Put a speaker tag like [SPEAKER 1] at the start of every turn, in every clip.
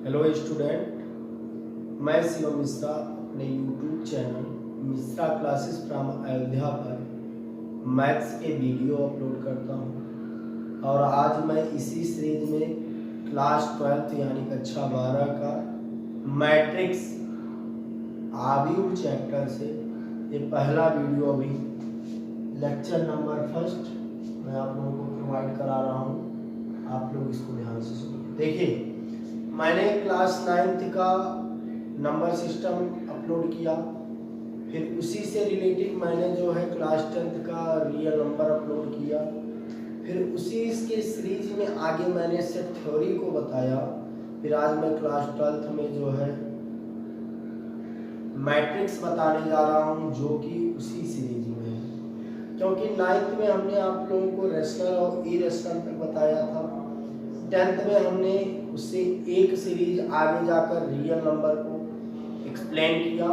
[SPEAKER 1] Hello student, मैं शिवम मिश्रा अपने YouTube channel Mishra classes from Ayodhya पर मैथ्स के वीडियो अपलोड करता हूं और आज मैं इसी सीरीज में क्लास 12 यानी कक्षा 12 का मैट्रिक्स आव्यूह चैप्टर से ये पहला वीडियो अभी लेक्चर नंबर 1 मैं आप लोगों को प्रोवाइड करा रहा हूँ। आप लोग इसको ध्यान से सुनिए। देखिए, मैंने क्लास 9 का नंबर सिस्टम अपलोड किया, फिर उसी से रिलेटेड मैंने जो है क्लास 10 का रियल नंबर अपलोड किया, फिर उसी इसके सीरीज में आगे मैंने सेट थ्योरी को बताया, फिर आज मैं क्लास 12 में जो है मैट्रिक्स बताने जा रहा हूं जो कि उसी सीरीज में है। क्योंकि 9th में हमने आप लोगों को रेशनल और इरेशनल तक बताया था, 10th में हमने उससे एक सीरीज आगे जाकर रियल नंबर को एक्सप्लेन किया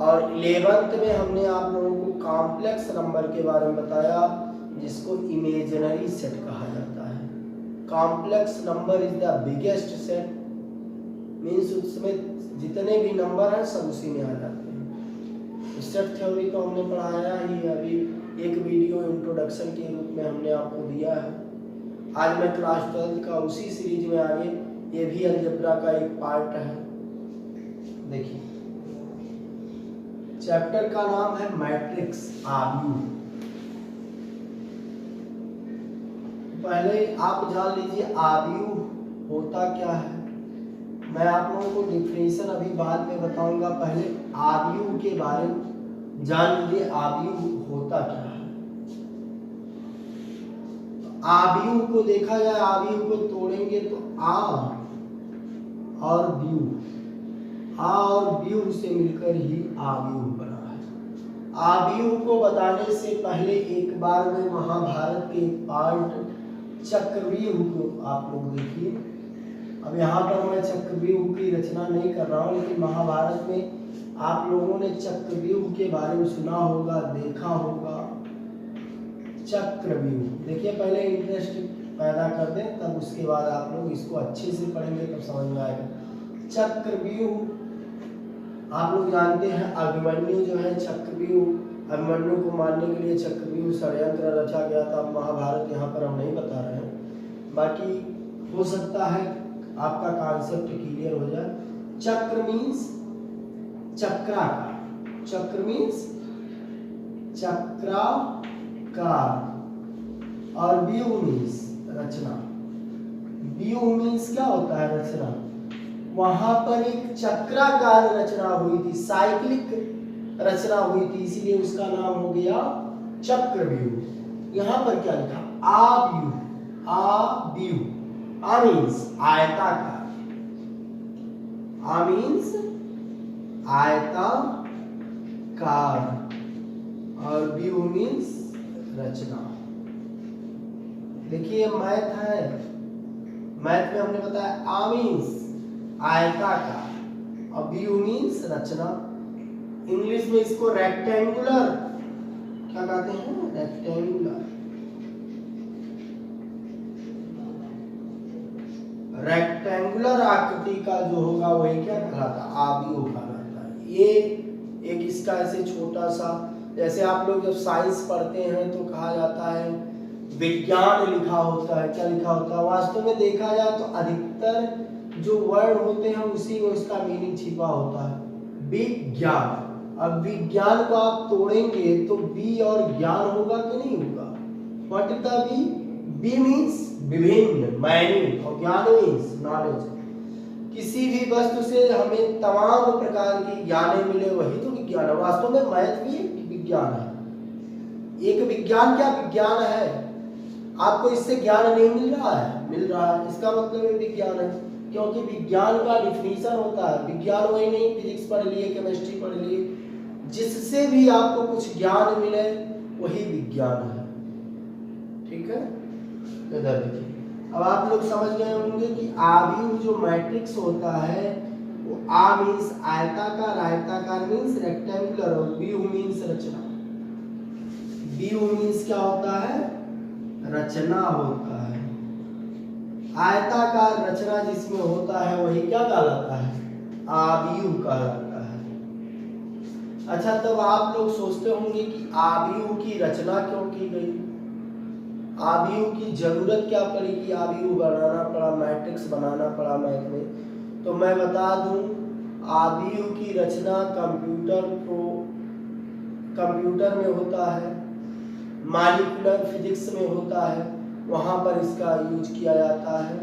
[SPEAKER 1] और 11th में हमने आप लोगों को कॉम्प्लेक्स नंबर के बारे में बताया जिसको इमेजिनरी सेट कहा जाता है। Complex number is the biggest set, means उसमें जितने भी नंबर हैं सब उसी में आ जाते हैं। सेट थ्योरी तो हमने पढ़ाया ही, अभी एक वीडियो इंट्रोडक्शन के रूप में हमने आपको दिया है। आज मैं क्लास 12 का उसी सीरीज में आगे ये भी अलजेब्रा का एक पार्ट है। देखिए, चैप्टर का नाम है मैट्रिक्स आव्यूह। पहले आप जान लीजिए आव्यूह होता क्या है। मैं आप लोगों को डिफिनेशन अभी बाद में बताऊंगा, पहले आव्यूह के बारे में जान लीजिए आव्यूह होता क्या है। आव्यूह को देखा जाए, आव्यूह को तोड़ेंगे तो आ और व्यूह, आ और व्यूह से मिलकर ही आव्यूह बना है। आव्यूह को बताने से पहले एक बार में महाभारत के पार्ट चक्रव्यूह को आप लोग देखिए। अब यहाँ पर मैं चक्रव्यूह की रचना नहीं कर रहा हूँ, लेकिन महाभारत में आप लोगों ने चक्रव्यूह के बारे में सुना होगा, देखा होगा। चक्रव्यूह देखिए, पहले इंटरेस्ट पैदा कर दें, तब उसके बाद आप लोग इसको अच्छे से पढ़ेंगे तब समझ में आएगा। चक्रव्यूह आप लोग जानते हैं, अभिमन्यु जो है चक्रव्यूह, अभिमन्यु को मारने के लिए चक्रव्यूह षड्यंत्र रचा गया था। महाभारत यहाँ पर हम नहीं बता रहे हैं, बाकी हो सकता है आपका कॉन्सेप्ट क्लियर हो जाए। चक्र मीन्स चक्राकार, चक्र मीन्स चक्राकार और व्यूह मीन्स रचना। व्यूह मीन्स क्या होता है? रचना। वहां पर एक चक्राकार रचना हुई थी, साइक्लिक रचना हुई थी, इसीलिए उसका नाम हो गया चक्रव्यूह। यहां पर क्या लिखा? आव्यूह। आव्यूह, आ मीन्स आयताकार, आ मीन्स आयताकार और व्यूह मीन्स रचना। देखिए, मैथ है, मैथ में हमने बताया आ मीन्स आयताकार और व्यू मीन्स रचना। इंग्लिश में इसको रेक्टेंगुलर क्या कहते हैं? रेक्टेंगुलर, रेक्टेंगुलर आकृति का जो होगा वही क्या कहलाता है? आव्यूह कहलाता है। ये एक इसका ऐसे छोटा सा, जैसे आप लोग जब साइंस पढ़ते हैं तो कहा जाता है विज्ञान लिखा होता है। क्या लिखा होता है? वास्तव में देखा जाए तो अधिकतर जो वर्ड होते हैं उसी में उसका मीनिंग छिपा होता है, विज्ञान। अब विज्ञान को आप तोड़ेंगे तो बी और ज्ञान होगा कि नहीं होगा? What is the B? B means विभिन्न, मैनी, और ज्ञान मीन्स नॉलेज। किसी भी वस्तु से हमें तमाम प्रकार की ज्ञानें मिले, वही तो विज्ञान है। वास्तव में मैथ भी एक विज्ञान है। एक विज्ञान क्या विज्ञान है? आपको इससे ज्ञान नहीं मिल रहा है? मिल रहा है, इसका मतलब ये विज्ञान है। क्योंकि विज्ञान का डिफिनीशन होता है, विज्ञान वही नहीं फिजिक्स पढ़ लिए, केमिस्ट्री पढ़ लिए, जिससे भी आपको कुछ ज्ञान मिले वही विज्ञान है। ठीक है, इधर देखिए। अब आप लोग समझ गए होंगे कि आव्यूह जो मैट्रिक्स होता है वो आ मीन्स आयताकार, आयताकार मीन्स रेक्टेंगुलर और व्यूह मीन्स रचना। व्यूह मीन्स क्या होता है? रचना होता है। आयताकार रचना जिसमें होता है वही क्या कहलाता है? आव्यूह कहलाता है। अच्छा, तब आप लोग सोचते होंगे कि आव्यूह की रचना क्यों की गई, आव्यूह की जरूरत क्या पड़ी कि आव्यूह बनाना पड़ा, मैट्रिक्स बनाना पड़ा मैथ में। तो मैं बता दूं, आव्यूह की रचना कंप्यूटर में होता है, मॉलिक्यूलर फिजिक्स में होता है, वहां पर इसका यूज किया जाता है।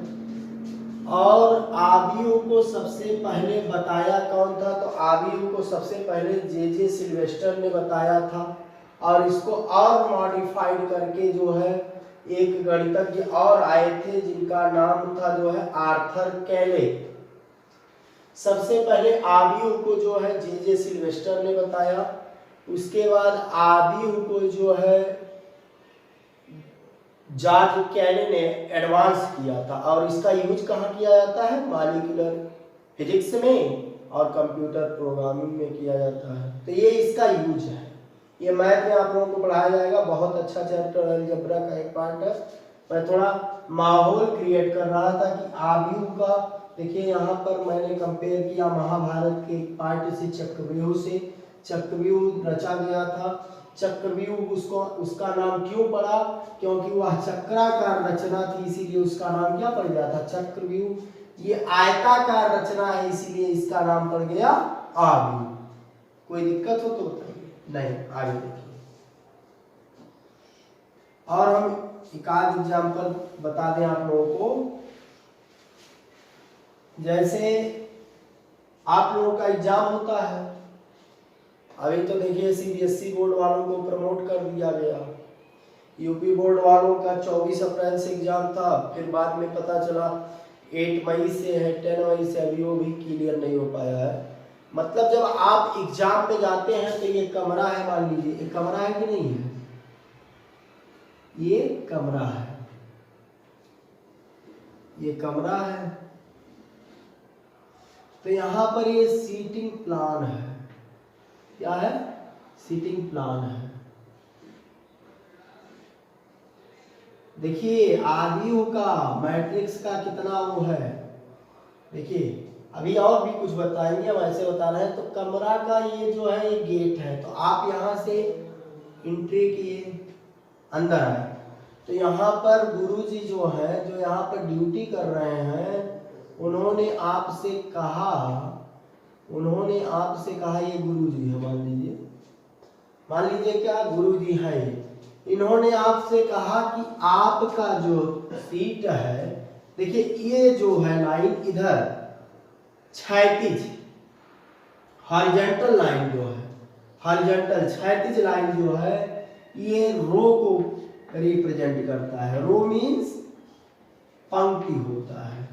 [SPEAKER 1] और आव्यूह को सबसे पहले बताया कौन था? तो आव्यूह को सबसे पहले जे सिल्वेस्टर ने बताया था, और इसको और मॉडिफाइड करके जो है एक गणितज्ञ और आए थे जिनका नाम था जो है आर्थर कैले। सबसे पहले आव्यूह को जो है जे सिल्वेस्टर ने बताया, उसके बाद आव्यूह को जो है जॉर्ज कैले ने एडवांस किया था, और इसका यूज कहाँ किया जाता है? मॉलिक्यूलर फिजिक्स में और कंप्यूटर प्रोग्रामिंग में किया जाता है। तो ये इसका यूज है, ये मैथ में आप लोगों को पढ़ाया जाएगा, बहुत अच्छा चैप्टर अलजेब्रा का एक पार्ट है। मैं थोड़ा माहौल क्रिएट कर रहा था कि आव्यूह का, देखिए यहाँ पर मैंने कंपेयर किया महाभारत के एक पार्ट से चक्रव्यूह से। चक्रव्यूह रचा गया था, चक्रव्यूह उसका नाम क्यों पड़ा? क्योंकि वह चक्राकार रचना थी, इसीलिए उसका नाम क्या पड़ गया था? चक्रव्यूह। ये आयताकार रचना है, इसीलिए इसका नाम पड़ गया आव्यूह। कोई दिक्कत हो तो बताइए। नहीं, आगे देखिए, और हम एक आध एग्जाम्पल बता दें आप लोगों को। जैसे आप लोगों का एग्जाम होता है, अभी तो देखिए सीबीएसई बोर्ड वालों को प्रमोट कर दिया गया, यूपी बोर्ड वालों का 24 अप्रैल से एग्जाम था, फिर बाद में पता चला 8 मई से है, 10 मई से, अभी वो भी क्लियर नहीं हो पाया है। मतलब जब आप एग्जाम पे जाते हैं तो ये कमरा है, मान लीजिए ये कमरा है कि नहीं है? ये कमरा है, ये कमरा है। तो यहाँ पर ये सीटिंग प्लान है, क्या है? सीटिंग प्लान है। देखिए आव्यूह का, मैट्रिक्स का कितना वो है, देखिए अभी और भी कुछ बताएंगे, हम ऐसे बता रहे हैं। तो कमरा का ये जो है ये गेट है, तो आप यहाँ से एंट्री किए, अंदर आए, तो यहाँ पर गुरुजी जो है, जो यहाँ पर ड्यूटी कर रहे हैं, उन्होंने आपसे कहा, ये गुरुजी है, मान लीजिए क्या गुरुजी है ये, इन्होंने आपसे कहा कि आपका जो सीट है, देखिए ये जो है लाइन इधर क्षैतिज, हॉरिजॉन्टल लाइन जो है, हॉरिजॉन्टल क्षैतिज लाइन जो है, ये रो को रिप्रेजेंट करता है। रो मीन्स पंक्ति होता है,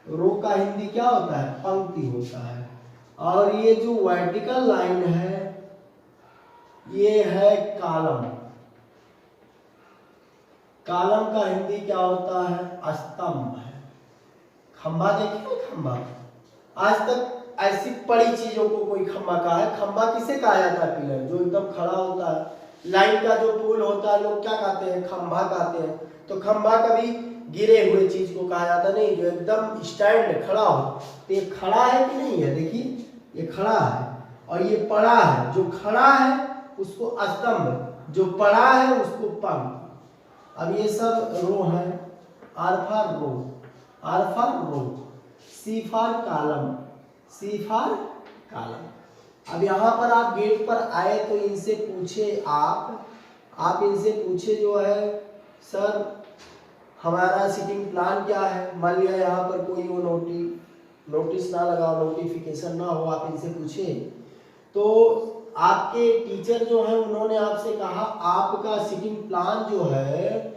[SPEAKER 1] रो का हिंदी क्या होता है? पंक्ति होता है। और ये जो वर्टिकल लाइन है ये है कॉलम, कॉलम का हिंदी क्या होता है? स्तंभ है। खंभा देखिए, खंभा, आज तक ऐसी बड़ी चीजों को कोई खंभा कहा है? खंभा किसे कहा जाता है? पिलर जो एकदम खड़ा होता है, लाइन का जो पोल होता है, लोग क्या कहते हैं? खंभा कहते हैं। तो खंभा कभी गिरे हुए चीज को कहा जाता नहीं, जो एकदम स्टैंड खड़ा हो। तो ये खड़ा है कि नहीं है? देखिए ये खड़ा है, और ये पड़ा है। जो खड़ा है उसको स्तंभ, जो पड़ा है उसको पंक्ति। अब ये सब रो है, R for row, R for row, C for column, C for column. अब यहाँ पर आप गेट पर आए तो इनसे पूछे, आप इनसे पूछे जो है, सर हमारा सीटिंग प्लान क्या है? मान लिया यहाँ पर कोई वो नोटिस ना लगा, नोटिफिकेशन ना हो, आप इनसे पूछे तो आपके टीचर जो है उन्होंने आपसे कहा आपका सीटिंग प्लान जो है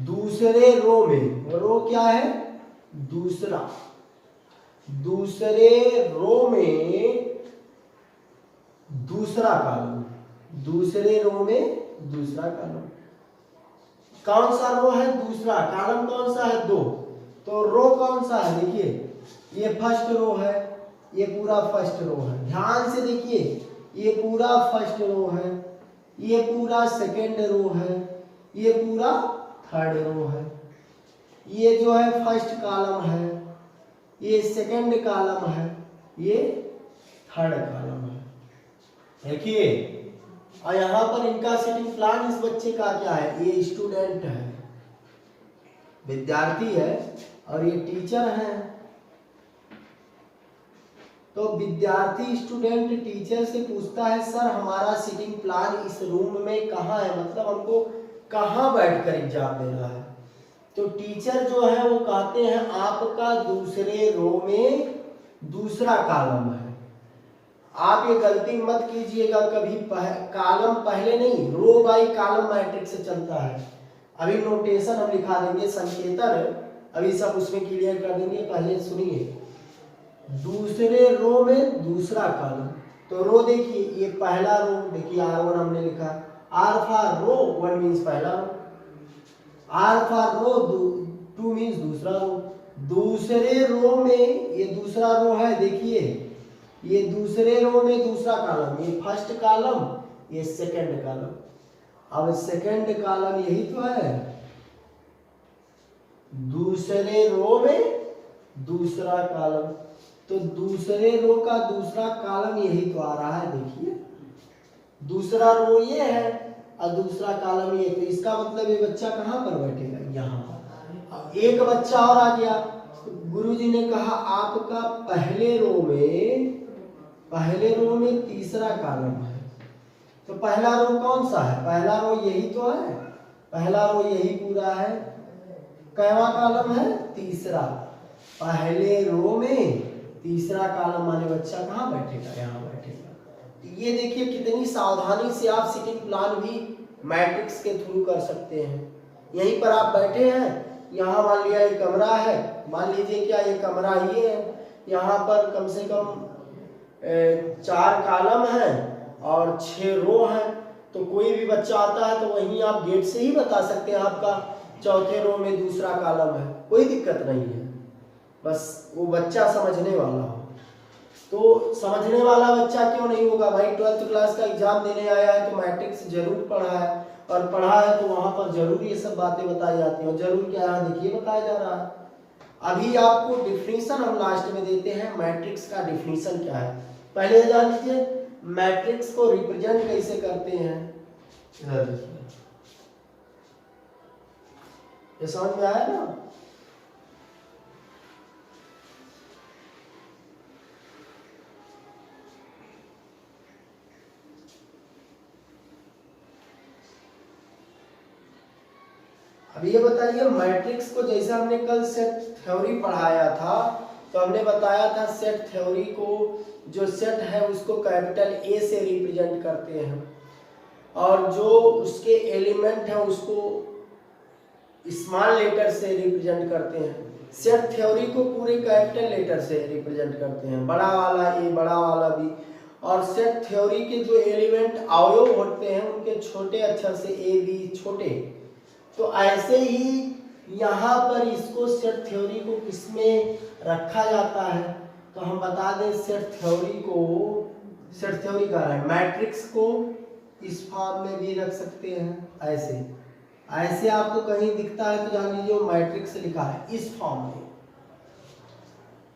[SPEAKER 1] दूसरे रो में, रो क्या है? दूसरे रो में दूसरा कॉलम, दूसरे रो में दूसरा कॉलम। कौन सा रो है? दूसरा। कॉलम कौन सा है? 2। तो रो कौन सा है? देखिए ये फर्स्ट रो है, ये पूरा फर्स्ट रो है। ध्यान से देखिए, ये पूरा फर्स्ट रो है, ये पूरा सेकेंड रो है, ये पूरा थर्ड रो है। ये जो है फर्स्ट कॉलम है, ये सेकंड कॉलम है, ये थर्ड कॉलम है। देखिए, और यहाँ पर इनका सीटिंग प्लान इस बच्चे का क्या है, ये स्टूडेंट है, विद्यार्थी है, और ये टीचर है। तो विद्यार्थी स्टूडेंट टीचर से पूछता है सर हमारा सीटिंग प्लान इस रूम में कहाँ है, मतलब हमको कहाँ बैठकर एग्जाम देना है। तो टीचर जो है वो कहते हैं आपका दूसरे रो में दूसरा कॉलम है। आप ये गलती मत कीजिएगा कभी, कॉलम पहले नहीं, रो बाई कॉलम मैट्रिक्स से चलता है। अभी नोटेशन हम लिखा देंगे, संकेतन अभी सब उसमें क्लियर कर देंगे। पहले सुनिए, दूसरे रो में दूसरा कॉलम, तो रो देखिए, ये पहला रो देखिए, R1 हमने लिखा, R फॉर रो 1 मीन्स पहला रो, R फॉर रो 2 मीन्स दूसरा रो। दूसरे रो में ये दूसरा रो है, देखिए ये दूसरे रो में दूसरा कॉलम, ये फर्स्ट कॉलम, ये सेकंड कॉलम। अब सेकंड कॉलम यही तो है, दूसरे रो में दूसरा कॉलम, तो दूसरे रो का दूसरा कॉलम यही तो आ रहा है। देखिए दूसरा रो ये है और दूसरा कॉलम ये, तो इसका मतलब ये बच्चा कहाँ पर बैठेगा, यहाँ। एक बच्चा और आ गया, गुरुजी ने कहा आपका पहले रो में तीसरा कॉलम है, तो पहला रो कौन सा है, पहला रो यही तो है, पहला रो यही पूरा है। कैवा कॉलम है, तीसरा, पहले रो में तीसरा कॉलम माने बच्चा कहाँ बैठेगा, यहाँ बैठेगा। ये देखिए कितनी सावधानी से आप सीटिंग प्लान भी मैट्रिक्स के थ्रू कर सकते हैं। यहीं पर आप बैठे हैं, यहाँ मान लिया ये कमरा है, मान लीजिए क्या ये कमरा ये है, यहाँ पर कम से कम 4 कॉलम है और 6 रो हैं, तो कोई भी बच्चा आता है तो वहीं आप गेट से ही बता सकते हैं आपका चौथे रो में दूसरा कॉलम है, कोई दिक्कत नहीं है, बस वो बच्चा समझने वाला हो। तो समझने वाला बच्चा क्यों नहीं होगा भाई, 12th क्लास का एग्जाम देने आया है तो मैट्रिक्स जरूर पढ़ा है, और पढ़ा है तो वहां पर जरूर ये सब बातें बताई जाती हैं, और जरूर क्या है देखिए बताया जा रहा है। अभी आपको डिफिनीशन हम लास्ट में देते हैं, मैट्रिक्स का डिफिनीशन क्या है। पहले जान लीजिए मैट्रिक्स को रिप्रेजेंट कैसे करते हैं, इधर देखिए, ये समझ में आया ना। अब ये बताइए मैट्रिक्स को, जैसे हमने कल सेट थ्योरी पढ़ाया था तो हमने बताया था सेट थ्योरी को, जो सेट है उसको कैपिटल ए से रिप्रेजेंट करते हैं, और जो उसके एलिमेंट है उसको स्मॉल लेटर से रिप्रेजेंट करते हैं। सेट थ्योरी को पूरे कैपिटल लेटर से रिप्रेजेंट करते हैं, बड़ा वाला ए, बड़ा वाला बी, और सेट थ्योरी के जो एलिमेंट अवयव होते हैं उनके छोटे अक्षर से ए बी छोटे। तो ऐसे ही यहाँ पर इसको सेट थ्योरी को किसमें रखा जाता है, तो हम बता दें सेट थ्योरी का है मैट्रिक्स को इस फॉर्म में भी रख सकते हैं, ऐसे आपको कहीं दिखता है तो जान लीजिए मैट्रिक्स लिखा है इस फॉर्म में।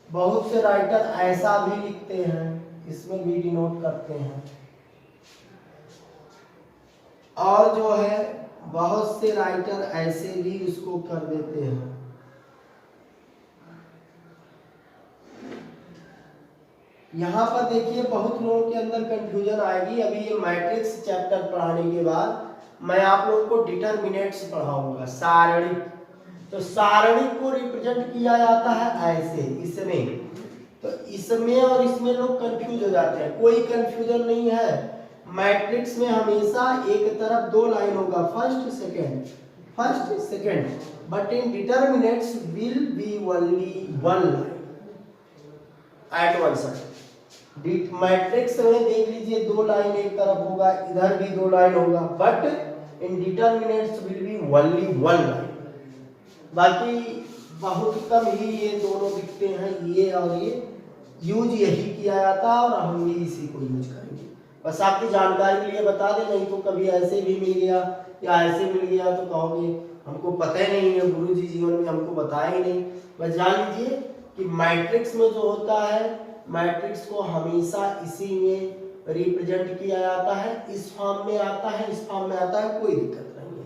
[SPEAKER 1] बहुत से राइटर ऐसा भी लिखते हैं, इसमें भी डिनोट करते हैं, और जो है बहुत से राइटर ऐसे भी उसको कर देते हैं। यहाँ पर देखिए बहुत लोगों के अंदर कंफ्यूजन आएगी। अभी ये मैट्रिक्स चैप्टर पढ़ाने के बाद मैं आप लोगों को डिटरमिनेंट्स पढ़ाऊंगा, सारणी। तो सारणी को रिप्रेजेंट किया जाता है ऐसे, इसमें, तो इसमें और इसमें लोग कंफ्यूज हो जाते हैं, कोई कंफ्यूजन नहीं है। मैट्रिक्स में हमेशा एक तरफ 2 लाइन होगा, first second, but in determinants will be only 1 line at one side. Matrix में देख लीजिए 2 लाइन एक तरफ होगा, इधर भी 2 लाइन होगा, but in determinants will be only 1 line. बाकी बहुत कम ही ये दोनों दिखते हैं, ये और ये यूज यही किया जाता है, और हम भी इसी को यूज करेंगे। बस आपकी जानकारी के लिए बता दें, नहीं तो कभी ऐसे भी मिल गया या ऐसे मिल गया तो कहोगे हमको पता ही नहीं है, गुरु जी जीवन में हमको बताया ही नहीं। बस जान लीजिए कि मैट्रिक्स में जो होता है, मैट्रिक्स को हमेशा इसी में रिप्रेजेंट किया जाता है, इस फॉर्म में आता है, इस फॉर्म में आता है, कोई दिक्कत नहीं है।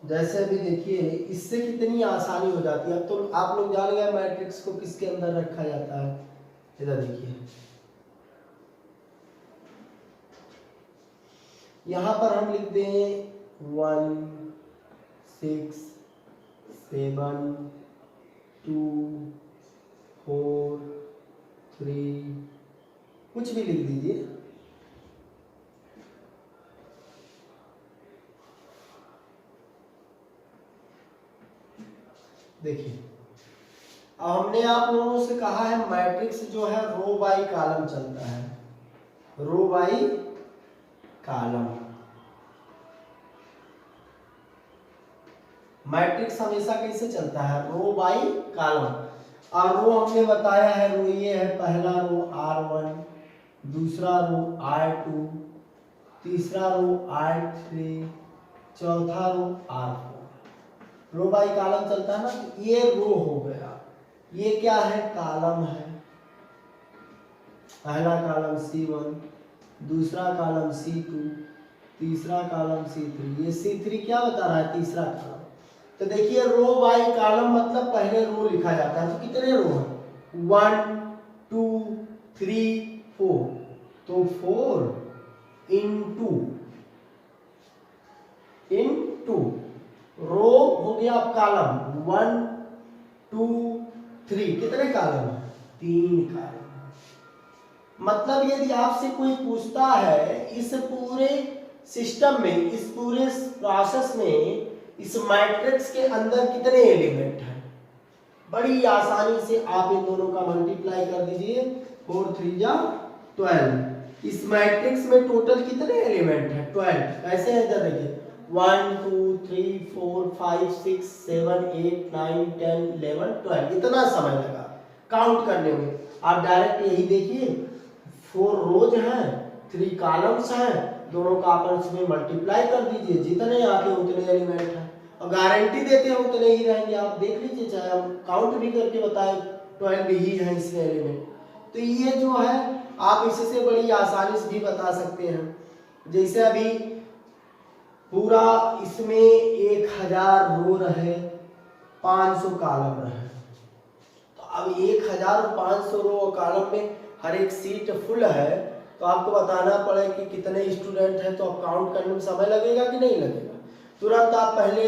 [SPEAKER 1] जैसे अभी देखिए इससे कितनी आसानी हो जाती है। अब तो आप लोग जान गए मैट्रिक्स को किसके अंदर रखा जाता है। इधर देखिए, यहां पर हम लिख दें 1 6 7 2 4 3, कुछ भी लिख दीजिए। देखिए अब हमने आप लोगों से कहा है मैट्रिक्स जो है रो बाई कॉलम चलता है, रो बाई कॉलम। मैट्रिक्स हमेशा कैसे चलता है, रो बाई कॉलम। और रो हमने बताया है, रो ये है, पहला रो R1, दूसरा रो R2, तीसरा रो R3, चौथा रो R4। रो बाई कॉलम चलता है ना, तो ये रो हो गया, ये क्या है, कॉलम है। पहला कॉलम C1, दूसरा कॉलम C2, तीसरा कॉलम C3, ये C3 क्या बता रहा है, तीसरा कॉलम। तो देखिए रो बाई कॉलम मतलब पहले रो लिखा जाता है। तो कितने रो हैं, 1 2 3 4, तो 4 इंटू रो हो गया कॉलम, 1 2 3, कितने कॉलम है, 3 कॉलम। मतलब यदि आपसे कोई पूछता है इस पूरे सिस्टम में, इस पूरे प्रोसेस में, इस मैट्रिक्स के अंदर कितने एलिमेंट हैं, बड़ी आसानी से आप इन दोनों का मल्टीप्लाई कर दीजिए, 4 3 जा 12। इस मैट्रिक्स में टोटल कितने एलिमेंट हैं, 12। कैसे है इधर देखिए, 1 2 3 4 5 6 7 8 9 10 11 12, इतना समय लगा काउंट करने में। आप डायरेक्ट यही देखिए, 4 रोज हैं, 3 कॉलम्स हैं, दोनों का आपस में मल्टीप्लाई कर दीजिए, जितने आते उतने एलिमेंट हैं, और गारंटी देते हैं उतने ही रहेंगे। आप देख लीजिए, चाहे हम काउंट भी करके बताएं, 12 ही है इसमें एलिमेंट। तो ये जो है आप इससे बड़ी आसानी से भी बता सकते हैं। जैसे अभी पूरा इसमें 1000 रो रहे, 500 कॉलम रहे, तो अब 1500 रो और कॉलम में हर एक सीट फुल है, तो आपको बताना पड़े कि कितने स्टूडेंट हैं, तो आप काउंट करने में समय लगेगा कि नहीं लगेगा। तुरंत आप पहले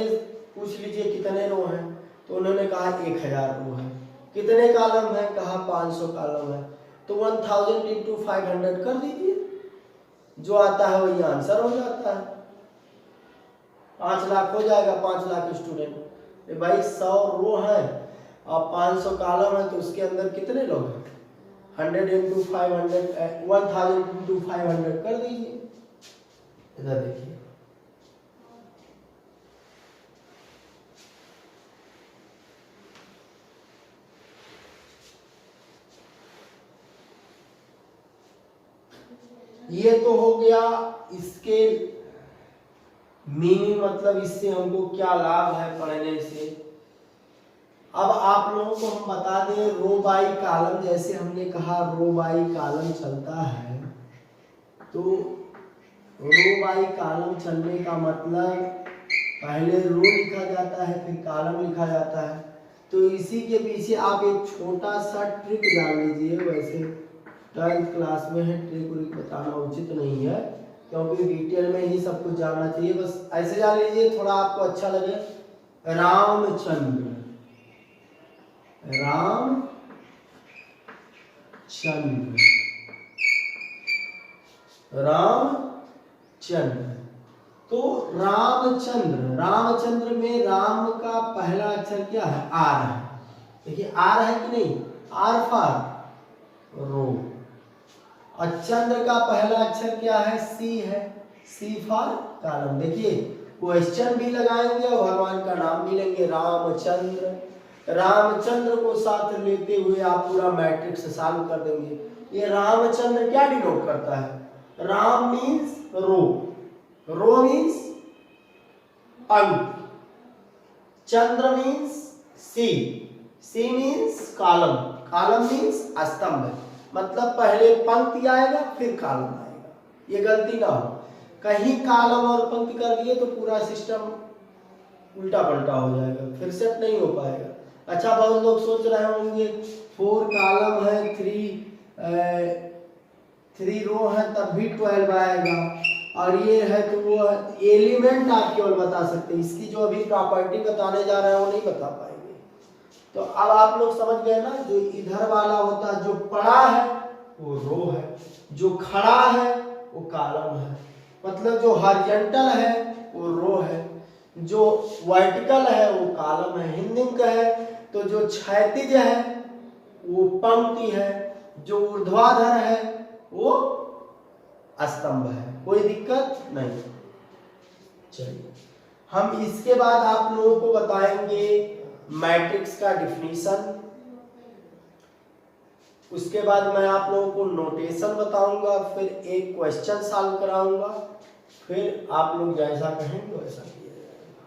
[SPEAKER 1] पूछ लीजिए कितने रो हैं, तो उन्होंने कहा 1000 रो है। कितने कॉलम है, कहा 500 कॉलम है, तो 1000 इंटू 500 कर दीजिए, जो आता है वही आंसर हो जाता है। 5 लाख हो जाएगा, 5 लाख स्टूडेंट। भाई 100 रो है और 500 कॉलम है, तो उसके अंदर कितने लोग हैं, 100 इंटू 500, 1000 इंटू 500 कर दीजिए। इधर देखिए, ये तो हो गया इसके मीनिंग, मतलब इससे हमको क्या लाभ है पढ़ने से। अब आप लोगों को हम बता दें रो बाई कॉलम, जैसे हमने कहा रो बाई कॉलम चलता है, तो रो बाई कॉलम चलने का मतलब पहले रो लिखा जाता है, फिर कॉलम लिखा जाता है। तो इसी के पीछे आप एक छोटा सा ट्रिक जान लीजिए। वैसे 12th क्लास में है, ट्रिक उरिक बताना उचित नहीं है, क्योंकि डिटेल में ही सब कुछ जानना चाहिए। बस ऐसे जान लीजिए, थोड़ा आपको अच्छा लगे। रामचंद्र, रामचंद्र, तो रामचंद्र में राम का पहला अक्षर क्या है, आर है। देखिए आर है कि नहीं, आर फॉर रो, और चंद्र का पहला अक्षर क्या है? सी है, सी फॉर कॉलम। देखिए क्वेश्चन भी लगाएंगे और भगवान का नाम भी लेंगे, रामचंद्र। रामचंद्र को साथ लेते हुए आप पूरा मैट्रिक्स सॉल्व कर देंगे। ये रामचंद्र क्या डिनोट करता है? Ram means row, row means अंक, Chandra means C, C means column, column means स्तंभ। मतलब पहले पंक्ति आएगा फिर कॉलम आएगा, ये गलती ना हो। कहीं कॉलम और पंक्ति कर दिए तो पूरा सिस्टम उल्टा पलटा हो जाएगा, फिर सेट नहीं हो पाएगा। अच्छा, बहुत लोग सोच रहे होंगे 4 कॉलम है, 3 रो है तब भी 12 आएगा, और ये है तो वो एलिमेंट आप केवल बता सकते हैं, इसकी जो अभी प्रॉपर्टी बताने जा रहे हैं वो नहीं बता पाएंगे। तो अब आप लोग समझ गए ना, जो इधर वाला होता है, जो पड़ा है वो रो है, जो खड़ा है वो कॉलम है। मतलब जो हॉरिजॉन्टल है वो रो है, जो वर्टिकल है वो कॉलम है। हिंदी में कहे तो जो क्षैतिज है वो पंक्ति है, जो ऊर्ध्वाधर है वो स्तंभ है। कोई दिक्कत नहीं। चलिए, हम इसके बाद आप लोगों को बताएंगे मैट्रिक्स का डिफिनीशन, उसके बाद मैं आप लोगों को नोटेशन बताऊंगा, फिर एक क्वेश्चन सॉल्व कराऊंगा, फिर आप लोग जैसा कहेंगे वैसा किया जाएगा।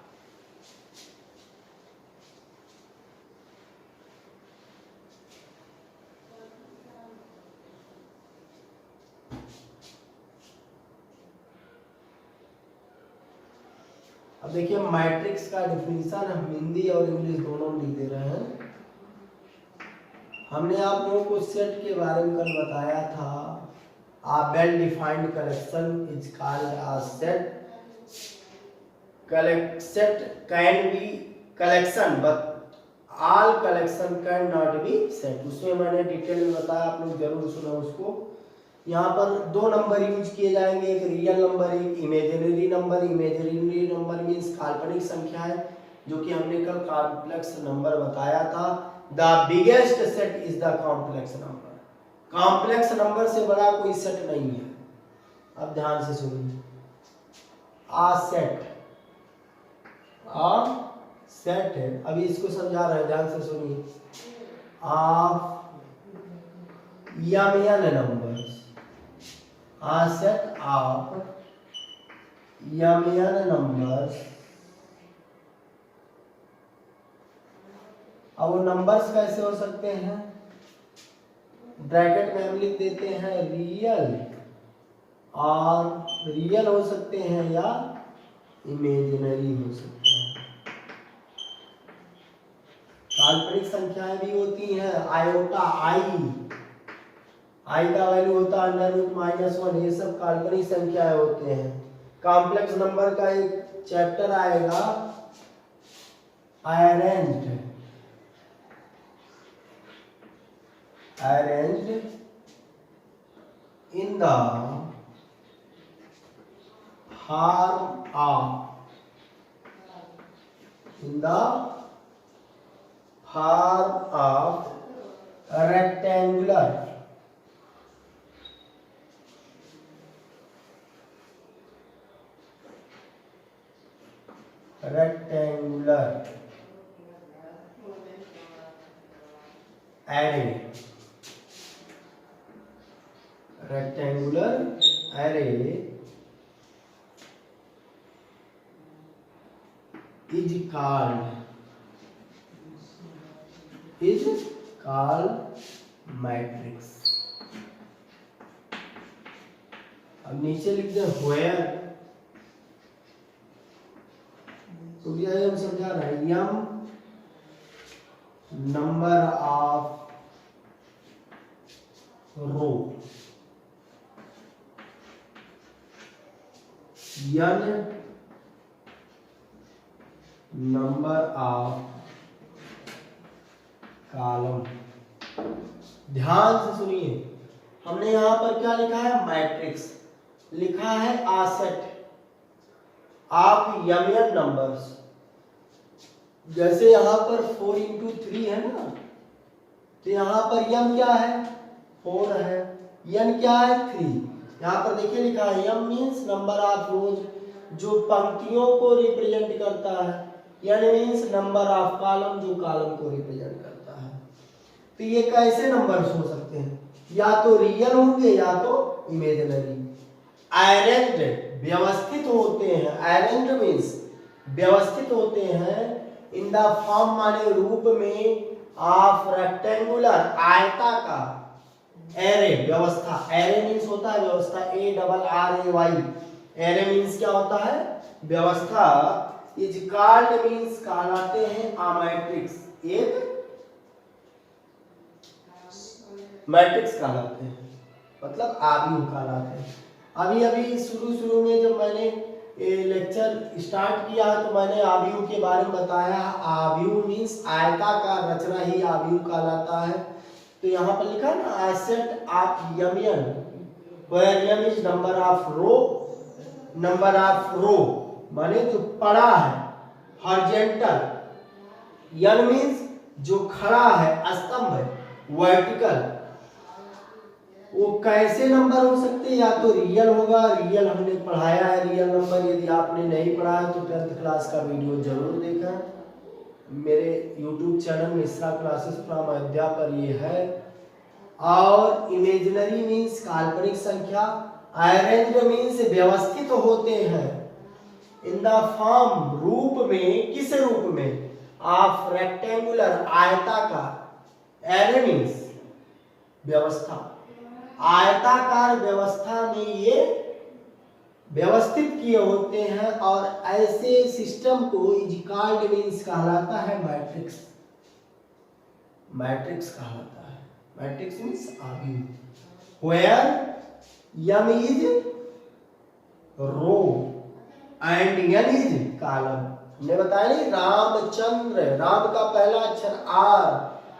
[SPEAKER 1] अब देखिए मैट्रिक्स का डिफिनीशन हम हिंदी और इंग्लिश दोनों लिख दे रहे हैं। हमने आप लोगों को सेट के बारे में कल बताया था। A well defined collection is called a set. Set can be collection but all collection cannot be set. उसमें मैंने डिटेल में बताया, आप लोग जरूर सुना उसको। यहाँ पर 2 नंबर यूज किए जाएंगे, एक रियल नंबर, एक imaginary number. Imaginary number means काल्पनिक संख्या है, जो कि हमने कल कॉम्प्लेक्स नंबर बताया था। The biggest set is the complex number. Complex number से बड़ा कोई सेट नहीं है। अब ध्यान से सुनिए, आ सेट है। अभी इसको समझा रहे हैं, ध्यान से सुनिए। Of N numbers, a set of N numbers. अब वो नंबर्स कैसे हो सकते हैं? ब्रैकेट में हम लिख देते हैं रियल, और रियल हो सकते हैं या इमेजिनरी हो सकते हैं। काल्पनिक संख्याएं भी होती हैं, आयोटा, आई का वैल्यू होता है √-1, ये सब काल्पनिक संख्याएं होते हैं। कॉम्प्लेक्स नंबर का एक चैप्टर आएगा, arranged in the form of rectangular rectangular array is called matrix। अब नीचे लिख दे where, तो यह हम समझा रहे हैं, m number of row, n number of column. ध्यान से सुनिए, हमने यहां पर क्या लिखा है? मैट्रिक्स लिखा है, आ सेट ऑफ m नंबर्स। जैसे यहां पर 4 × 3 है ना, तो यहां पर m क्या है? 4 है। n क्या है 3। यहाँ पर देखिए लिखा है m मीन्स नंबर ऑफ रोज, जो पंक्तियों को रिप्रेजेंट करता है, n means number of column, जो कॉलम को रिप्रेजेंट करता है। तो ये कैसे नंबर्स हो सकते हैं, या तो रियल होंगे या तो इमेजिनरी। अरेंज्ड व्यवस्थित होते हैं, अरेंज्ड मीन्स व्यवस्थित होते हैं, इन द फॉर्म माने रूप में, ऑफ रेक्टेंगुलर आयताकार, एरे व्यवस्था, एरे मीन्स होता है व्यवस्था, ARRAY, एरे मीन्स क्या होता है व्यवस्था, इज कॉल्ड मीन्स कहलाते हैं आ मैट्रिक्स, एक मैट्रिक्स कहलाते हैं, मतलब आव्यूह कहलाते हैं। अभी अभी शुरू में जब मैंने लेक्चर स्टार्ट किया तो मैंने आव्यूह के बारे में बताया। आव्यूह मीन्स आयताकार रचना ही आव्यूह कहलाता है। तो यहाँ पर लिखा ना, a set of m where m is number of row माने जो पड़ा है, हॉरिजॉन्टल, n मीन्स जो खड़ा है, स्तंभ है, वर्टिकल। वो कैसे नंबर हो सकते हैं, या तो रियल होगा, रियल हमने पढ़ाया है रियल नंबर। यदि आपने नहीं पढ़ा है तो 10th क्लास का वीडियो जरूर देखा, मेरे YouTube channel Mishra classes from Ayodhya पर ये है। और इमेजिनरी मीन्स काल्पनिक संख्या, अरेंज्ड मीन्स व्यवस्थित होते हैं, इन द फॉर्म रूप में, किस रूप में, ऑफ रेक्टेंगुलर आयताकार, एरे मीन्स व्यवस्था, आयताकार व्यवस्था में ये व्यवस्थित किए होते हैं। और ऐसे सिस्टम को इज कॉल्ड मीन्स कहलाता है मैट्रिक्स, मैट्रिक्स कहलाता है, मैट्रिक्स मीन्स आव्यूह। Where m is row and n is column. हमने बताया नहीं, रामचंद्र, राम का पहला अक्षर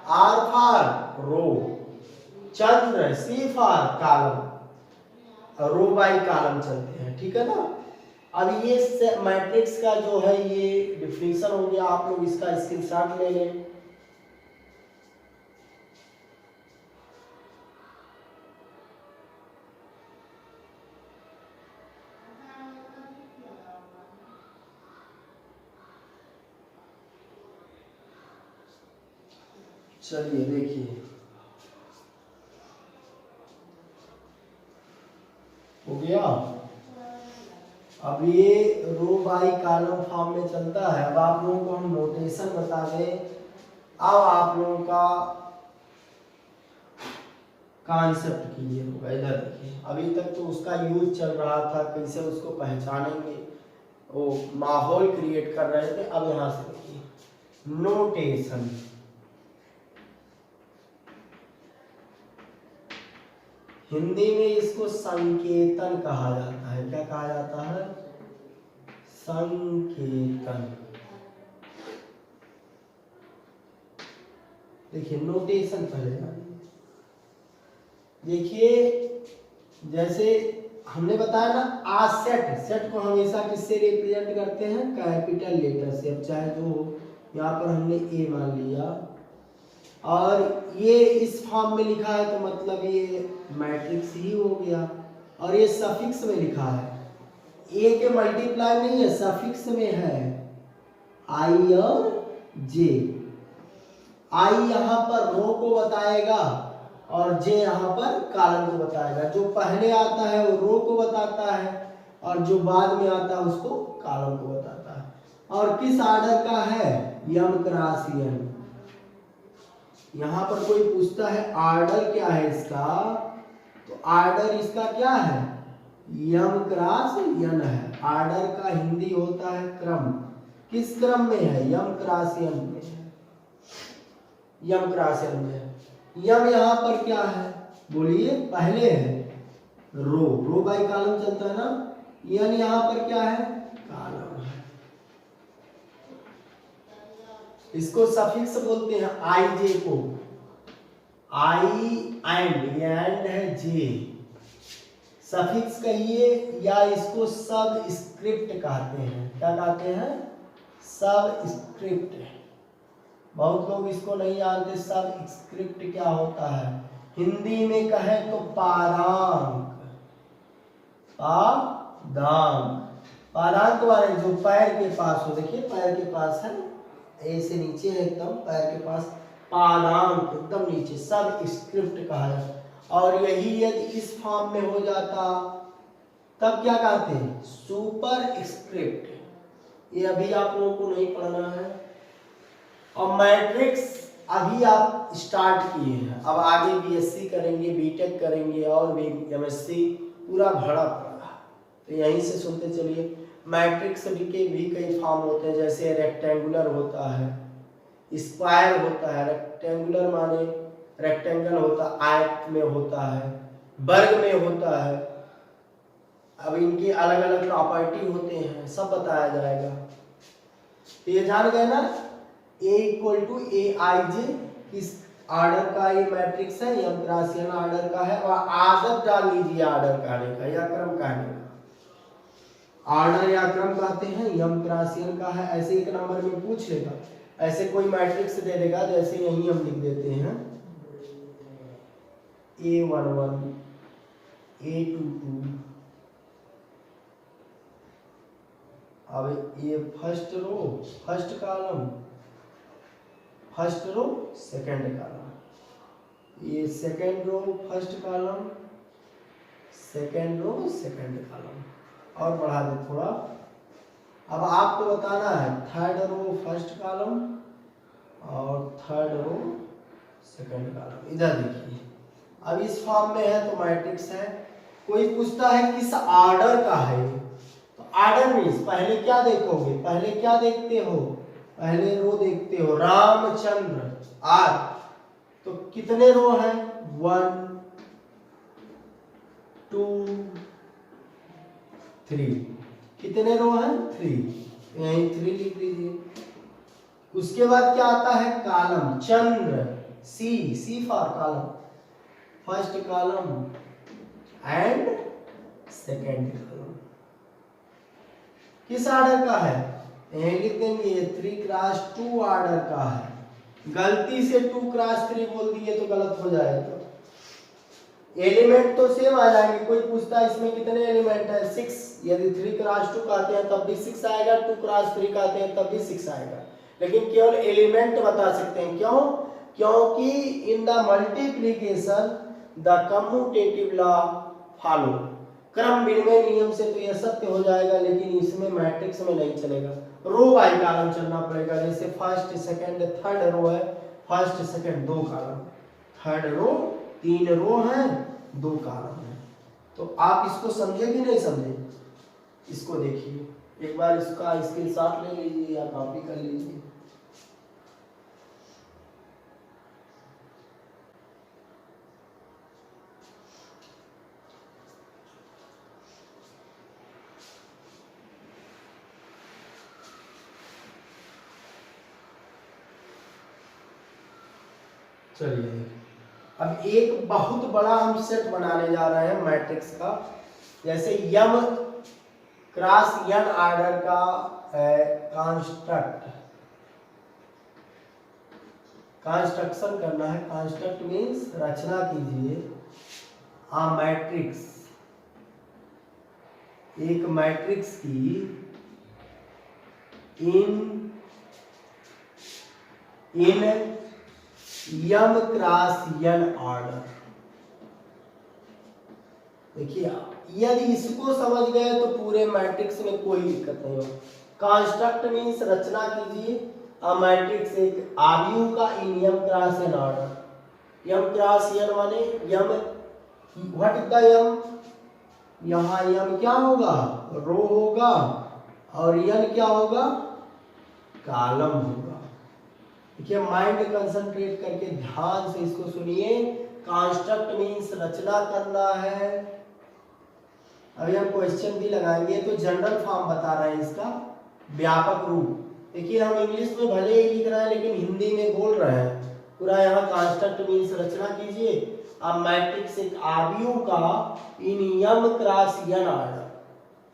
[SPEAKER 1] R for row, Chandra C for column, row by column चलते हैं, ठीक है ना। अब ये मैट्रिक्स का जो है ये डिफिनीशन हो गया, आप लोग इसका स्क्रीनशॉट ले लें। चलिए देखिए, हो गया। अब ये रो बाई कॉलम फॉर्म में चलता है। अब आप लोगों को हम नोटेशन बता दें। अब आप लोगों का कॉन्सेप्ट क्लियर होगा। इधर देखिए, अभी तक तो उसका यूज चल रहा था, कैसे उसको पहचानेंगे, वो माहौल क्रिएट कर रहे थे। अब यहाँ से देखिए नोटेशन, हिंदी में इसको संकेतन कहा जाता है। क्या कहा जाता है, संकेतन। देखिए नोटेशन पहले देखिए, जैसे हमने बताया ना, आ सेट, सेट को हमेशा किससे रिप्रेजेंट करते हैं, कैपिटल लेटर से। अब चाहे जो यहाँ पर हमने ए मान लिया और ये इस फॉर्म में लिखा है तो मतलब ये मैट्रिक्स ही हो गया। और ये सफिक्स में लिखा है, ए के मल्टीप्लाई नहीं है, सफिक्स में है, आई और जे। आई यहाँ पर रो को बताएगा और जे यहाँ पर कॉलम को बताएगा। जो पहले आता है वो रो को बताता है और जो बाद में आता है उसको कॉलम को बताता है। और किस ऑर्डर का है, यम क्रॉस एन। यहाँ पर कोई पूछता है ऑर्डर क्या है इसका, तो ऑर्डर इसका क्या है, यम क्रॉस एन है। ऑर्डर का हिंदी होता है क्रम। किस क्रम में है, यम क्रॉस एन में है, यम क्रॉस एन में है। यम यहाँ पर क्या है, बोलिए, पहले है रो, रो बाई कॉलम चलता है ना। एन यहाँ पर क्या है, कॉलम है। इसको सफिक्स बोलते हैं, आई जे को, आई एंड है जे, सफिक्स कहिए या इसको सब स्क्रिप्ट कहते हैं। क्या कहते हैं, सब स्क्रिप्ट। बहुत लोग इसको नहीं जानते सब स्क्रिप्ट क्या होता है। हिंदी में कहे तो पादांक। पादांक वाले जो पैर के पास हो, देखिए पैर के पास है, ए से नीचे है एकदम पैर के पास, पादांक एकदम नीचे, सब स्क्रिप्ट कहा जाता। और यही यदि इस फॉर्म में हो जाता तब क्या कहते हैं? Super script. ये अभी आप लोगों को नहीं पढ़ना है। और मैट्रिक्स अभी आप स्टार्ट किए हैं, अब आगे बीएससी करेंगे, बीटेक करेंगे और भी एमएससी पूरा भरा पड़ा, तो यहीं से सुनते चलिए। मैट्रिक्स के भी कई फॉर्म होते हैं, जैसे रेक्टेंगुलर होता है, स्क्वायर होता है। रेक्टेंगुलर माने रेक्टेंगल होता है, आयत में होता है, वर्ग में होता है। अब इनकी अलग अलग प्रॉपर्टी होते हैं, सब बताया जाएगा। तो ये जान गए ना, A इक्वल टू ए आई जे किस ऑर्डर का ये मैट्रिक्स है, यम क्रॉस n ऑर्डर का है। और आदत डाल लीजिए ऑर्डर कहने का या क्रम कहने का। ऑर्डर या क्रम कहते हैं, यम क्रॉस n का है। ऐसे एक नंबर में पूछ लेगा, ऐसे कोई मैट्रिक्स दे देगा, जैसे यही हम लिख देते हैं A11 A22। अब ये first row first column, first row second column, ये second row first column, second row second column. और बढ़ा दे थोड़ा। अब आपको बताना है थर्ड रो फर्स्ट कॉलम और थर्ड रो सेकंड कॉलम। इधर देखिए, अब इस फॉर्म में है तो मैट्रिक्स है। कोई पूछता है किस ऑर्डर का है, तो ऑर्डर मीन्स पहले क्या देखोगे, पहले क्या देखते हो, पहले रो देखते हो। रामचंद्र आर, तो कितने रो हैं? 1 2 3। कितने रो हैं? 3, यहीं 3 लिख दीजिए। उसके बाद क्या आता है? Column. Chandra, C for column, first column and second column. किस ऑर्डर का है? यहीं लिख देंगे 3x2 ऑर्डर का है। गलती से 2x3 बोल दिए तो गलत हो जाएगा। एलिमेंट तो सेम आ जाएंगे। कोई पूछता है इसमें कितने एलिमेंट है? 6। यदि 3x2 कहते हैं तब भी 6 आएगा, 2x3 कहते हैं तब भी 6 आएगा। लेकिन केवल एलिमेंट बता सकते हैं। क्यों? क्योंकि in the multiplication the commutative law follow. क्रम विनिमय नियम से तो यह सत्य हो जाएगा, लेकिन इसमें मैट्रिक्स में नहीं चलेगा। रो बाई कॉलम चलना पड़ेगा। जैसे फर्स्ट सेकंड थर्ड रो है, first second 2 column, third row 3 row हैं 2 कॉलम है। तो आप इसको समझे कि नहीं समझे? इसको देखिए एक बार, इसका स्क्रीनशॉट ले लीजिए या कॉपी कर लीजिए। चलिए, अब एक बहुत बड़ा हम सेट बनाने जा रहे हैं मैट्रिक्स का। जैसे यम क्रॉस n ऑर्डर का कंस्ट्रक्शन करना है। कंस्ट्रक्ट मीन्स रचना कीजिए आ मैट्रिक्स, एक मैट्रिक्स की इन यम क्रॉस n ऑर्डर। देखिए, यदि इसको समझ गए तो पूरे मैट्रिक्स में कोई दिक्कत नहीं होगी। कंस्ट्रक्ट मीन्स रचना कीजिए अ मैट्रिक्स, एक आव्यूह का इन यम क्रॉस n ऑर्डर। यम क्रॉस n माने यम, व्हाट इज द यम? यहाँ यम क्या होगा? रो होगा, और n क्या होगा? कॉलम होगा। देखिए, माइंड कंसंट्रेट करके ध्यान से इसको सुनिए। कंस्ट्रक्ट मीन्स रचना करना है। अभी हम क्वेश्चन भी लगाएंगे तो जनरल फॉर्म बता रहे हैं इसका, व्यापक रूप। देखिए, हम इंग्लिश में भले ही लिख रहे हैं लेकिन हिंदी में बोल रहे हैं पूरा। यहाँ कंस्ट्रक्ट मीन्स रचना कीजिए अब मैट्रिक्स एक आव्यूह का इन यम क्रॉस n ऑर्डर।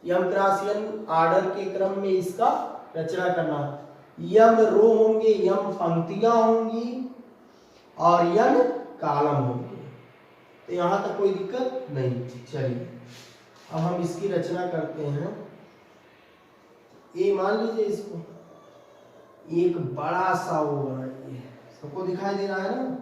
[SPEAKER 1] यम क्रॉस n ऑर्डर के क्रम में इसका रचना करना। यम रो होंगे, यम पंक्तियां होंगी और n कॉलम होंगे। तो यहाँ तक कोई दिक्कत नहीं। चलिए अब हम इसकी रचना करते हैं। ये मान लीजिए इसको एक बड़ा सा वो बनाइए, सबको दिखाई दे रहा है ना।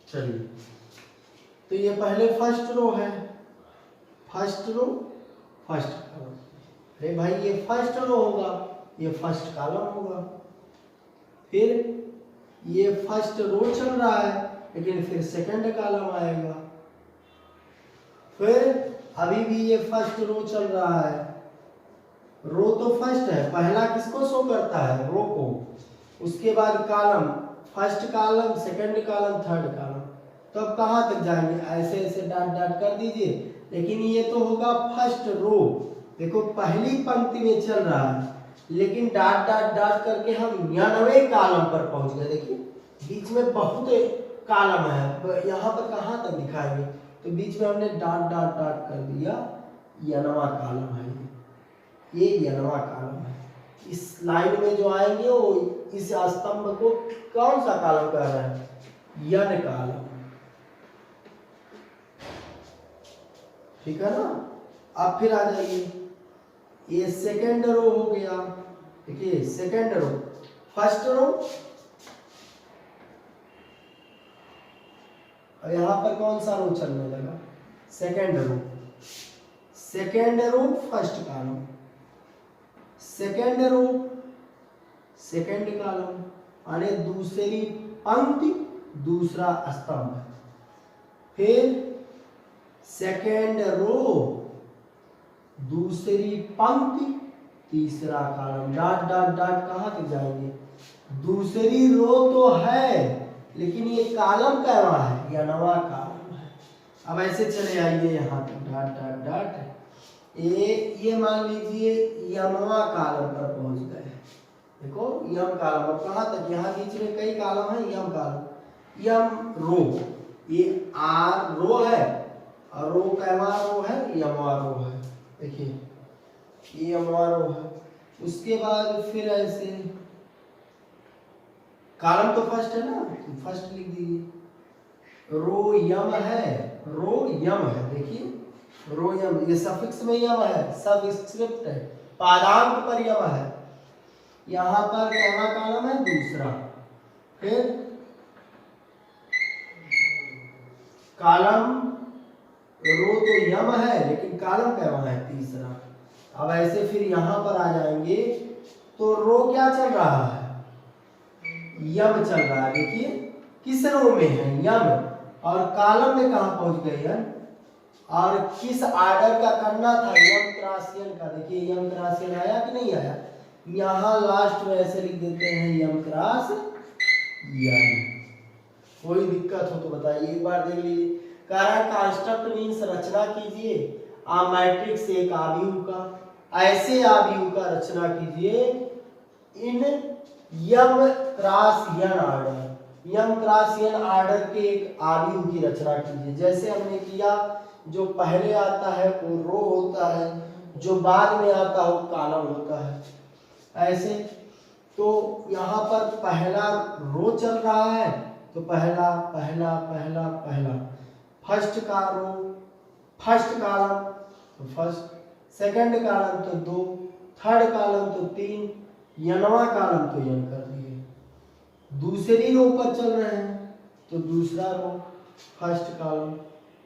[SPEAKER 1] चलिए तो ये पहले फर्स्ट रो है, फर्स्ट रो फर्स्ट कॉलम। अरे भाई ये फर्स्ट रो होगा, ये फर्स्ट कॉलम होगा। फिर ये फर्स्ट रो चल रहा है, लेकिन फिर सेकंड कॉलम आएगा। फिर अभी भी ये फर्स्ट रो चल रहा है, रो तो फर्स्ट है, पहला किसको शो करता है, रो को। उसके बाद column, first column, second column, third column. तो अब कहाँ तक जाएंगे, ऐसे ऐसे डॉट डॉट कर दीजिए। लेकिन ये तो होगा फर्स्ट रो, देखो पहली पंक्ति में चल रहा है, लेकिन डॉट डॉट डॉट करके हम 99वें कॉलम पर पहुंच गए। देखिए बीच में बहुत कॉलम है, यहाँ पर कहाँ तक दिखाएंगे, तो बीच में हमने डॉट डॉट डॉट कर दिया, 99वां कॉलम है ये 99वां कॉलम है। इस लाइन में जो आएंगे वो इस स्तंभ को कौन सा कॉलम कह रहे हैं, यन कॉलम, ठीक है ना। अब फिर आ जाइए, ये सेकंड रो हो गया। देखिए सेकंड रो, फर्स्ट रो, और यहां पर कौन सा रो चलने लगा, second row. Second row first column, second row second column, यानी दूसरी पंक्ति दूसरा स्तंभ। फिर सेकेंड रो दूसरी पंक्ति तीसरा कॉलम, डॉट डॉट डॉट कहाँ तक जाएंगे, दूसरी रो तो है लेकिन ये कॉलम कहवा है, या नवा कॉलम है। अब ऐसे चले आइए यहाँ तक, डॉट डॉट डॉट, ये मान लीजिए यमवा कॉलम पर पहुंच गए। देखो यम कॉलम, अब कहाँ तक, यहाँ बीच में कई कॉलम है, यम कॉलम, यम रो, ये आर रो है और रो कैवा रो है, यमवा रो है। देखिए ये यमवा रो है। उसके बाद फिर ऐसे कॉलम तो फर्स्ट है ना, तो फर्स्ट लिख दीजिए, रो यम है, रो यम है। देखिए रो यम, ये सफिक्स में यम है, सबस्क्रिप्ट है, पादांक पर यम है। यहाँ पर कैवा कॉलम है दूसरा, फिर कॉलम रो तो यम है लेकिन कॉलम कैवा है तीसरा। अब ऐसे फिर यहाँ पर आ जाएंगे तो रो क्या चल रहा है, यम चल रहा है। देखिए किस रो में है, यम, और कॉलम में कहाँ पहुंच गए यम, और किस आर्डर का करना था, यम क्रॉस यन का। देखिए यम क्रॉस यन आया कि नहीं आया, यहाँ लास्ट में ऐसे लिख देते हैं यम क्रॉस यन। कोई दिक्कत हो तो बताइए, एक बार देख लीजिए। कारण कंस्ट्रक्ट मीन्स रचना कीजिए, आप मैट्रिक्स एक आव्यूह का, ऐसे आव्यूह का रचना कीजिए इन यम क्रॉस यन आर्डर, यम क्रॉस यन आर्डर के एक आव्यूह की रचना कीजिए। जैसे हमने किया, जो पहले आता है वो रो होता है, जो बाद में आता है वो कॉलम होता है। ऐसे तो यहाँ पर पहला रो चल रहा है, तो पहला पहला पहला पहला, फर्स्ट का रो फर्स्ट कॉलम तो फर्स्ट, सेकंड कॉलम तो 2, थर्ड कॉलम तो 3, यनवा कॉलम तो यन कर दिए। दूसरी रो पर चल रहे हैं तो दूसरा रो फर्स्ट कॉलम,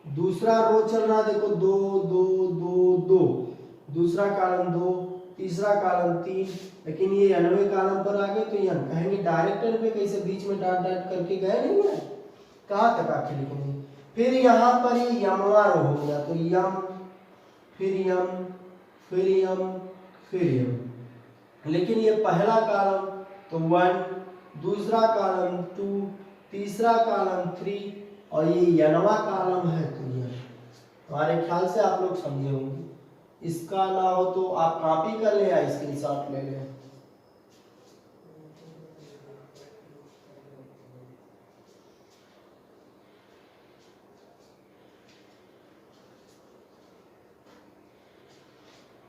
[SPEAKER 1] दूसरा रो चल रहा है, देखो 2 2 2 2, दूसरा कॉलम 2, तीसरा कॉलम 3, लेकिन ये 90वें कॉलम पर आ गए तो यन कहेंगे। डायरेक्टर पे कैसे बीच में डॉट डॉट करके गए नहीं है, कहाँ तक आखिर लिखेंगे। फिर यहाँ पर ही यमवा रो हो गया, तो यम फिर यम फिर यम फिर यम, लेकिन ये पहला कॉलम तो 1, दूसरा कॉलम 2, तीसरा कॉलम 3, और ये यनवा कॉलम है तो यन। हमारे ख्याल से आप लोग समझे होंगे। इसका ना हो तो आप कॉपी कर ले या स्क्रीनशॉट ले लें।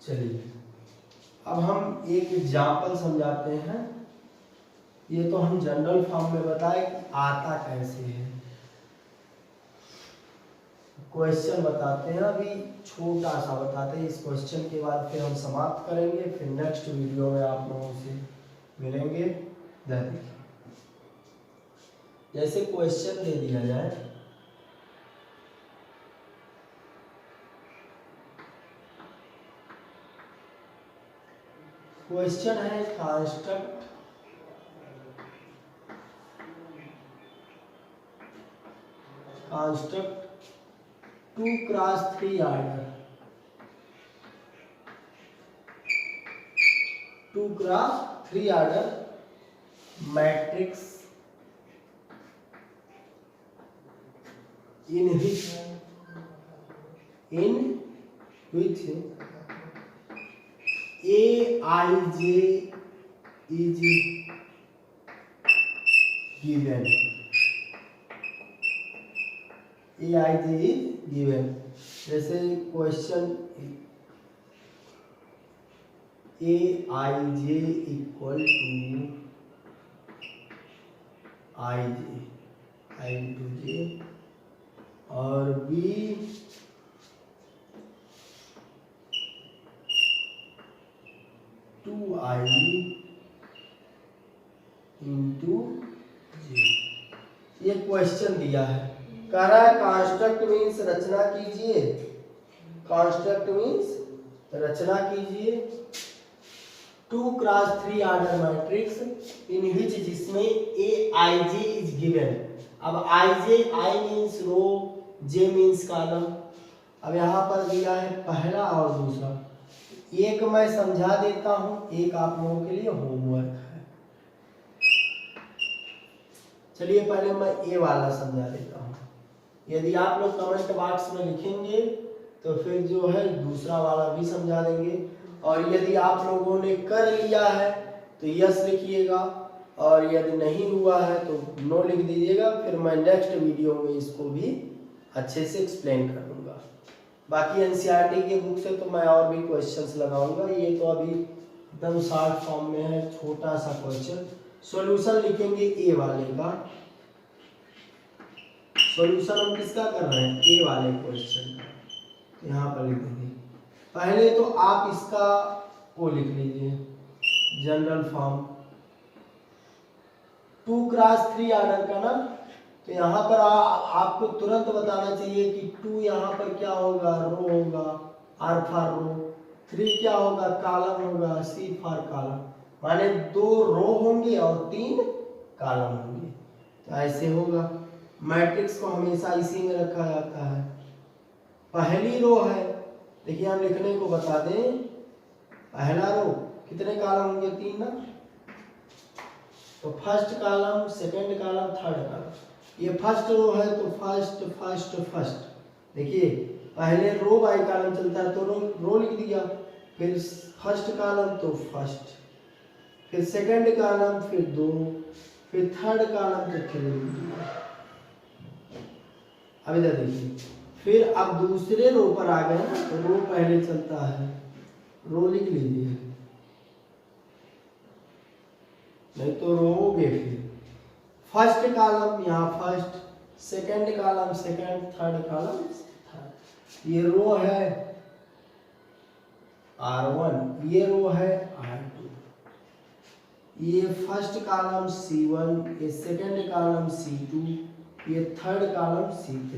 [SPEAKER 1] चलिए अब हम एक एग्जाम्पल समझाते हैं। ये तो हम जनरल फॉर्म में बताए कि आता कैसे है। क्वेश्चन बताते हैं, अभी छोटा सा बताते हैं। इस क्वेश्चन के बाद फिर हम समाप्त करेंगे, फिर नेक्स्ट वीडियो में आप लोगों से मिलेंगे। देखिए जैसे क्वेश्चन दे दिया जाए, क्वेश्चन है construct 2x3 order 2x3 order matrix in which Aij is given. Aij is given। जैसे question Aij equal to I into j और B to I into J. ये क्वेश्चन दिया है, कह रहा है कंस्ट्रक्ट मीन्स रचना कीजिए, कंस्ट्रक्ट मीन्स रचना कीजिए 2x3 order matrix in which जिसमें Aij इज गिवन। अब Ij, I means row, J means column. अब यहाँ पर दिया है पहला और दूसरा, एक मैं समझा देता हूँ, एक आप लोगों के लिए होमवर्क है। चलिए पहले मैं ए वाला समझा देता हूँ। यदि आप लोग कमेंट बॉक्स में लिखेंगे तो फिर जो है दूसरा वाला भी समझा देंगे, और यदि आप लोगों ने कर लिया है तो यस लिखिएगा, और यदि नहीं हुआ है तो नो लिख दीजिएगा। फिर मैं नेक्स्ट वीडियो में इसको भी अच्छे से एक्सप्लेन कर दूंगा। बाकी एनसीईआरटी के बुक से तो मैं और भी क्वेश्चंस लगाऊंगा। ये तो अभी एकदम शॉर्ट फॉर्म में है, छोटा सा क्वेश्चन। सॉल्यूशन लिखेंगे ए वाले का, सॉल्यूशन हम किसका कर रहे हैं, ए वाले क्वेश्चन का। यहाँ पर लिख देंगे पहले तो आप इसका वो लिख लीजिए जनरल फॉर्म 2x3 ऑर्डर का ना। तो यहाँ पर आपको तुरंत बताना चाहिए कि 2 यहाँ पर क्या होगा, रो होगा, R फॉर रो, 3 क्या होगा, कॉलम होगा, C फॉर कॉलम, माने 2 रो होंगे और 3 कॉलम होंगे। तो ऐसे होगा। मैट्रिक्स को हमेशा इसी में रखा जाता है। पहली रो है, देखिए हम लिखने को बता दें, पहला रो कितने कॉलम होंगे, 3 ना। तो first column, second column, third column. ये फर्स्ट रो है तो फर्स्ट फर्स्ट फर्स्ट। देखिए पहले रो बाय कॉलम चलता है तो रो लिख दिया, फिर फर्स्ट कॉलम तो फर्स्ट, फिर सेकंड कॉलम, फिर 2, फिर थर्ड कॉलम तो 3। अब इधर देखिए, फिर अब दूसरे रो पर आ गए ना, तो रो पहले चलता है, रो लिख लीजिए, नहीं तो रोओगे। फिर फर्स्ट कॉलम यहाँ first, second column second, third column third. ये रो है R1, ये रो है R2, ये फर्स्ट कॉलम C1, ये सेकंड कॉलम C2, ये थर्ड कॉलम C3।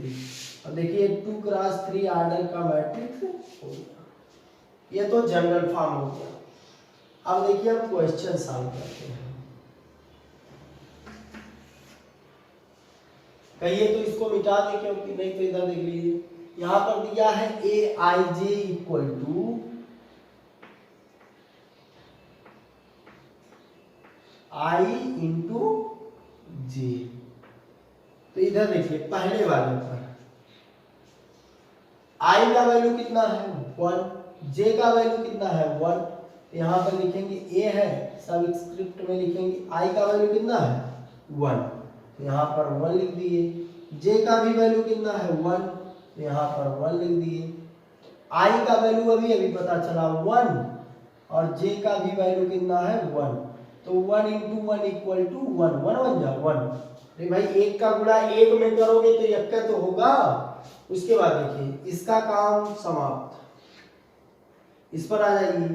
[SPEAKER 1] अब देखिए 2x3 ऑर्डर का मैट्रिक्स हो गया। ये तो जनरल फॉर्म हो गया। अब देखिए हम क्वेश्चन सॉल्व करते हैं। कहिए तो इसको मिटा दे, क्योंकि नहीं तो इधर देख लीजिए, यहाँ पर दिया है Aij equal to I into J. तो इधर देखिए पहले वाले पर I का वैल्यू कितना है 1, J का वैल्यू कितना है 1। यहाँ पर लिखेंगे A है, सब स्क्रिप्ट में लिखेंगे I का वैल्यू कितना है 1, यहाँ पर 1 लिख दिए। J का भी वैल्यू कितना है 1, यहाँ पर 1 लिख दिए। I का वैल्यू अभी अभी पता चला 1, और जे का भी वैल्यू कितना है 1, तो 1 × 1 = 1, 1 बन जा 1। अरे भाई एक का गुणा एक में करोगे तो यक्का तो होगा। उसके बाद देखिए इसका काम समाप्त, इस पर आ जाइए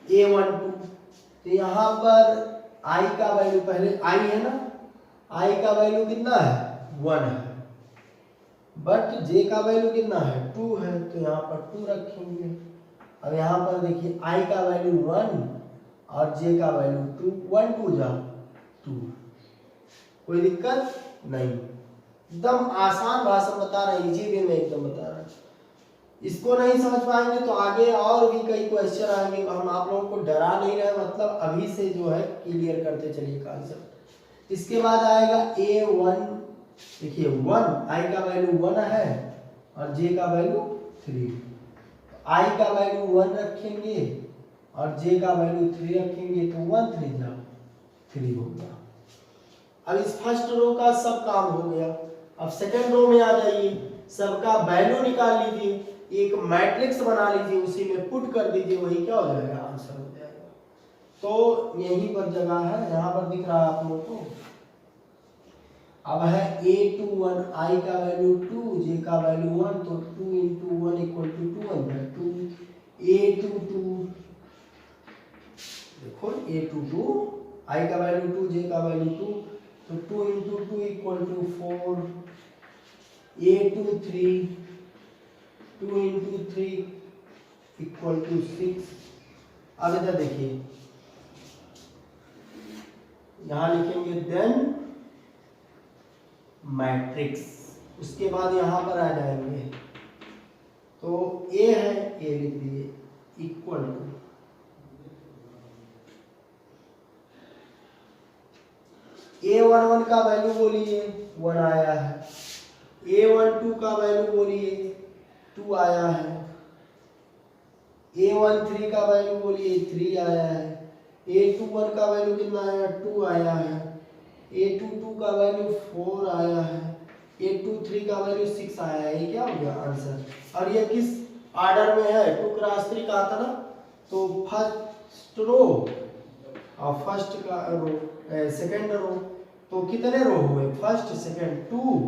[SPEAKER 1] A12, तो यहाँ पर i का वैल्यू पहले i है ना, i का वैल्यू कितना है 1 है, बट j का वैल्यू कितना है 2 है, तो यहाँ पर 2 रखेंगे। अब यहाँ पर देखिए i का वैल्यू 1 और j का वैल्यू 2, 1 2 जा 2, कोई दिक्कत नहीं, एकदम आसान भाषा बता रहे, इजी वे में एकदम बता रहे। इसको नहीं समझ पाएंगे तो आगे और भी कई क्वेश्चन आएंगे, हम आप लोगों को डरा नहीं रहे, मतलब अभी से जो है क्लियर करते चलिए कॉन्सेप्ट। इसके बाद आएगा A1, देखिए 1, i का वैल्यू 1 है और j का वैल्यू 3, i का वैल्यू 1 रखेंगे और j का वैल्यू 3 रखेंगे, तो 1 3 जा 3 होगा। अब इस फर्स्ट रो का सब काम हो गया। अब सेकंड रो में आ जाइए, सबका वैल्यू निकाल लीजिए, एक मैट्रिक्स बना लीजिए, उसी में पुट कर दीजिए, वही क्या हो जाएगा आंसर हो जाएगा। तो यहीं पर जगह है, यहाँ पर दिख रहा है आप लोगों को। अब है A21, i का वैल्यू 2, j का वैल्यू 1, तो 2 × 1 = 2 बन जाए 2। A22 देखो A22, i का वैल्यू 2, j का वैल्यू 2, तो 2 × 2 = 4। A23, 2 × 3 = 6। अब इधर देखिए, यहां लिखेंगे देन मैट्रिक्स, उसके बाद यहां पर आ जाएंगे, तो A है, A लिख दिए इक्वल टू, A11 का वैल्यू बोलिए 1 आया है, A12 का वैल्यू बोलिए 2 आया है, A13 का वैल्यू बोलिए 3 आया है, A21 का वैल्यू कितना आया 2 आया है, A22 का वैल्यू 4 आया है, A23 का वैल्यू 6 आया है। ये क्या हो गया आंसर। और ये किस ऑर्डर में है, 2 × 3 का था ना, तो फर्स्ट रो और फर्स्ट का रो सेकंड रो, तो कितने रो हुए फर्स्ट सेकंड 2,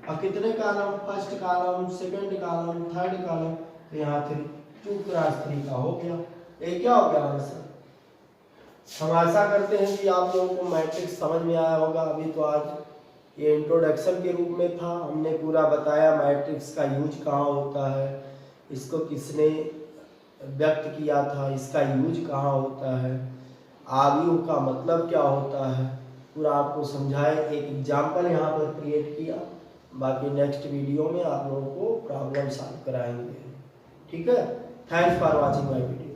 [SPEAKER 1] और कितने column first column second column third column, तो यहाँ 3 2 × 3 का हो गया। ये क्या हो गया आंसर। हम आशा करते हैं कि आप लोगों को मैट्रिक्स समझ में आया होगा। अभी तो आज ये इंट्रोडक्शन के रूप में था, हमने पूरा बताया मैट्रिक्स का यूज कहाँ होता है, इसको किसने व्यक्त किया था, इसका यूज कहाँ होता है, आव्यूह का मतलब क्या होता है, पूरा आपको समझाए, एक एग्जाम्पल यहाँ पर क्रिएट किया। बाकी नेक्स्ट वीडियो में आप लोगों को प्रॉब्लम सॉल्व कराएंगे। ठीक है, thanks for watching my video.